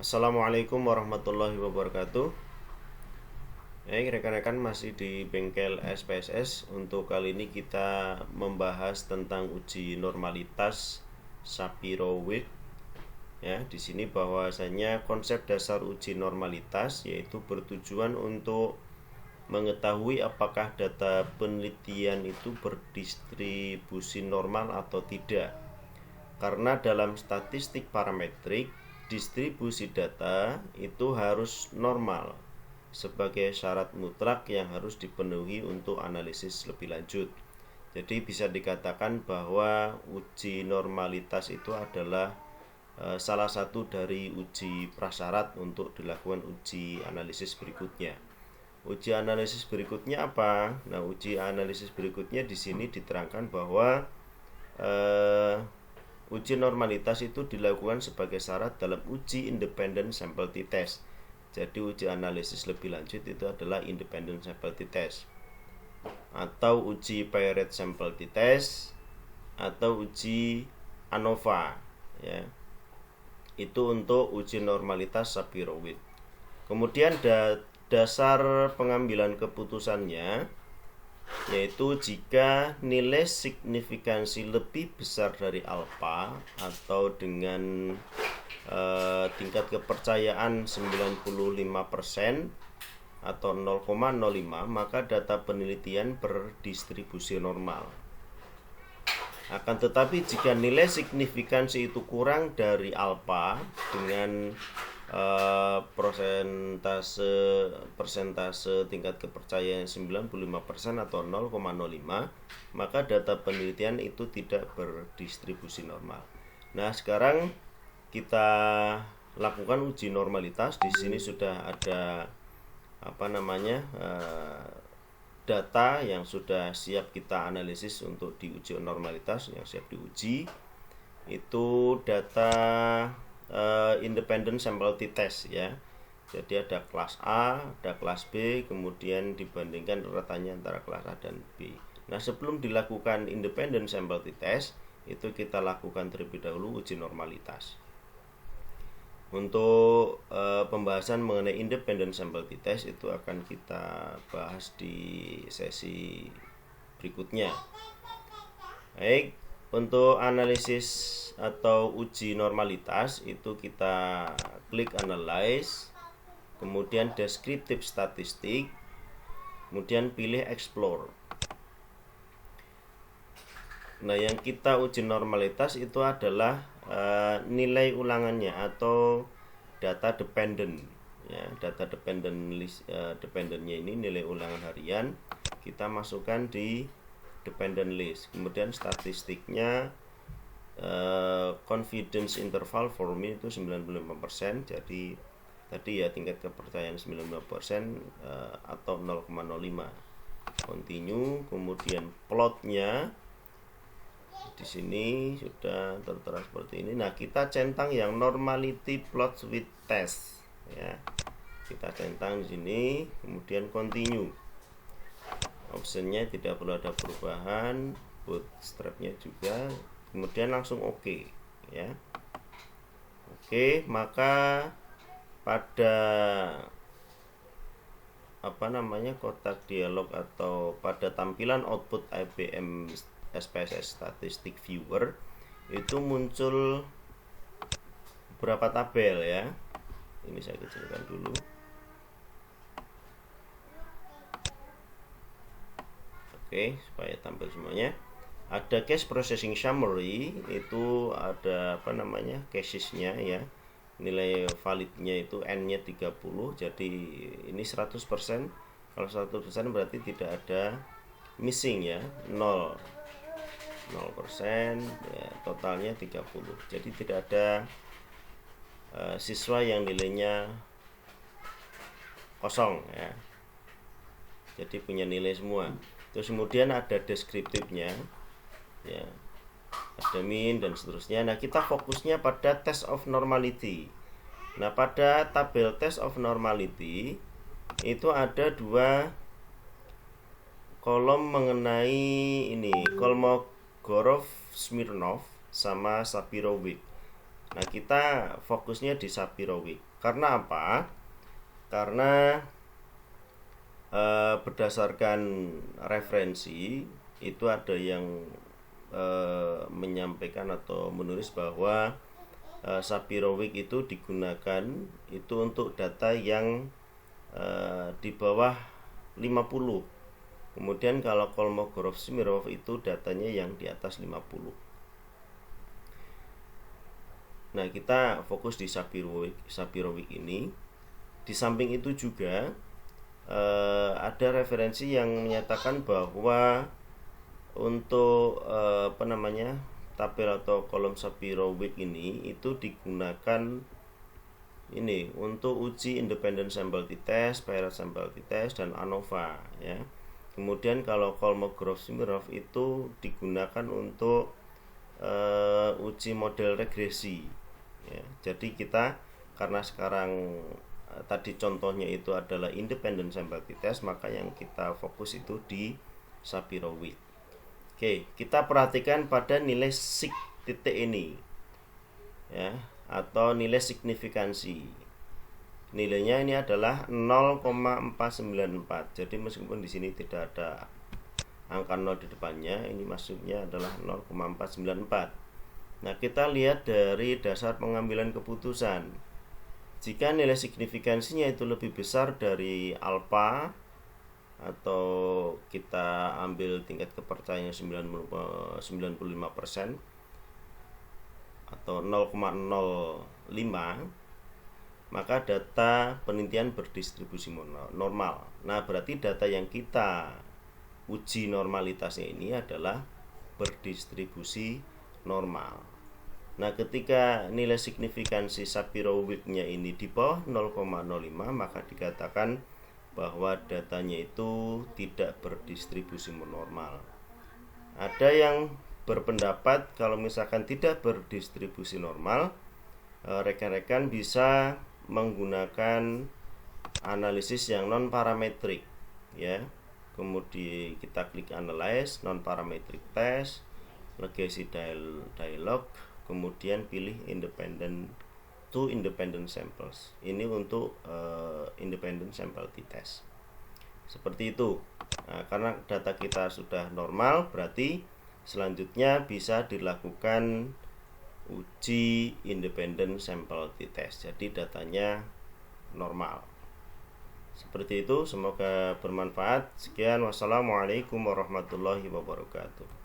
Assalamualaikum warahmatullahi wabarakatuh. Rekan-rekan masih di bengkel SPSS. Untuk kali ini kita membahas tentang uji normalitas Shapiro-Wilk. Ya, di sini bahwasanya konsep dasar uji normalitas yaitu bertujuan untuk mengetahui apakah data penelitian itu berdistribusi normal atau tidak. Karena dalam statistik parametrik, distribusi data itu harus normal sebagai syarat mutlak yang harus dipenuhi untuk analisis lebih lanjut. Jadi bisa dikatakan bahwa uji normalitas itu adalah salah satu dari uji prasyarat untuk dilakukan uji analisis berikutnya. Uji analisis berikutnya apa? Nah, uji analisis berikutnya di sini diterangkan bahwa uji normalitas itu dilakukan sebagai syarat dalam uji independent sample t-test. Jadi uji analisis lebih lanjut itu adalah independent sample t-test atau uji paired sample t-test atau uji ANOVA ya. Itu untuk uji normalitas Shapiro-Wilk. Kemudian dasar pengambilan keputusannya yaitu jika nilai signifikansi lebih besar dari alfa atau dengan tingkat kepercayaan 95% atau 0,05, maka data penelitian berdistribusi normal. Akan tetapi jika nilai signifikansi itu kurang dari alfa dengan persentase tingkat kepercayaan 95% atau 0,05, maka data penelitian itu tidak berdistribusi normal. Nah, sekarang kita lakukan uji normalitas. Di sini sudah ada data yang sudah siap kita analisis untuk diuji normalitas, yang siap diuji. Itu data independent sample t-test ya. Jadi ada kelas A, ada kelas B, kemudian dibandingkan ratanya antara kelas A dan B. Nah, sebelum dilakukan independent sample t-test, itu kita lakukan terlebih dahulu uji normalitas. Untuk pembahasan mengenai independent sample t-test itu akan kita bahas di sesi berikutnya. Baik, untuk analisis atau uji normalitas itu kita klik analyze, kemudian descriptive statistik, kemudian pilih explore. Nah, yang kita uji normalitas itu adalah nilai ulangannya atau data dependent ya. Data dependentnya ini nilai ulangan harian kita masukkan di dependent list. Kemudian statistiknya confidence interval for me itu 95%. Jadi tadi ya tingkat kepercayaan 95% atau 0,05. Continue, kemudian plotnya di sini sudah tertera seperti ini. Nah, kita centang yang normality plot with test ya. Kita centang di sini, kemudian continue. Optionnya tidak perlu ada perubahan, bootstrapnya juga, kemudian langsung OK ya. Oke, maka pada kotak dialog atau pada tampilan output IBM SPSS Statistic Viewer itu muncul beberapa tabel ya. Ini saya kecilkan dulu. Oke, supaya tampil semuanya. Ada case processing summary, itu ada casesnya ya. Nilai validnya itu n-nya 30. Jadi ini 100%. Kalau 100% berarti tidak ada missing ya, 0% ya, totalnya 30. Jadi tidak ada siswa yang nilainya kosong ya. Jadi punya nilai semua. Terus kemudian ada deskriptifnya ya, ada min dan seterusnya. Nah, kita fokusnya pada test of normality. Nah, pada tabel test of normality itu ada dua kolom mengenai ini, Kolmogorov Smirnov sama Shapiro-Wilk. Nah, kita fokusnya di Shapiro Week. Karena apa? Karena berdasarkan referensi itu ada yang menyampaikan atau menulis bahwa Shapiro Week itu digunakan itu untuk data yang di bawah 50. Kemudian kalau Kolmogorov-Smirnov itu datanya yang di atas 50. Nah, kita fokus di Shapiro Week ini. Di samping itu juga ada referensi yang menyatakan bahwa untuk tabel atau kolom Shapiro Week ini itu digunakan ini untuk uji independent sample t-test, paired sample t-test, dan ANOVA ya. Kemudian kalau Kolmogorov-Smirnov itu digunakan untuk uji model regresi ya. Jadi kita karena sekarang tadi contohnya itu adalah independent sample t-test, maka yang kita fokus itu di Shapiro Week. Oke, kita perhatikan pada nilai sig titik ini ya, atau nilai signifikansi. Nilainya ini adalah 0,494. Jadi meskipun di sini tidak ada angka 0 di depannya, ini maksudnya adalah 0,494. Nah, kita lihat dari dasar pengambilan keputusan. Jika nilai signifikansinya itu lebih besar dari alfa, atau kita ambil tingkat kepercayaan 95% atau 0,05, maka data penelitian berdistribusi normal. Nah, berarti data yang kita uji normalitasnya ini adalah berdistribusi normal. Nah, ketika nilai signifikansi Shapiro Week-nya ini di bawah 0,05, maka dikatakan bahwa datanya itu tidak berdistribusi normal. Ada yang berpendapat kalau misalkan tidak berdistribusi normal, rekan-rekan bisa menggunakan analisis yang non parametrik ya. Kemudian kita klik analyze non parametric test, legacy dialog, kemudian pilih independent samples. Ini untuk independent sample t-test. Seperti itu. Nah, karena data kita sudah normal, berarti selanjutnya bisa dilakukan uji independent sample t-test. Jadi datanya normal. Seperti itu, semoga bermanfaat. Sekian, wassalamualaikum warahmatullahi wabarakatuh.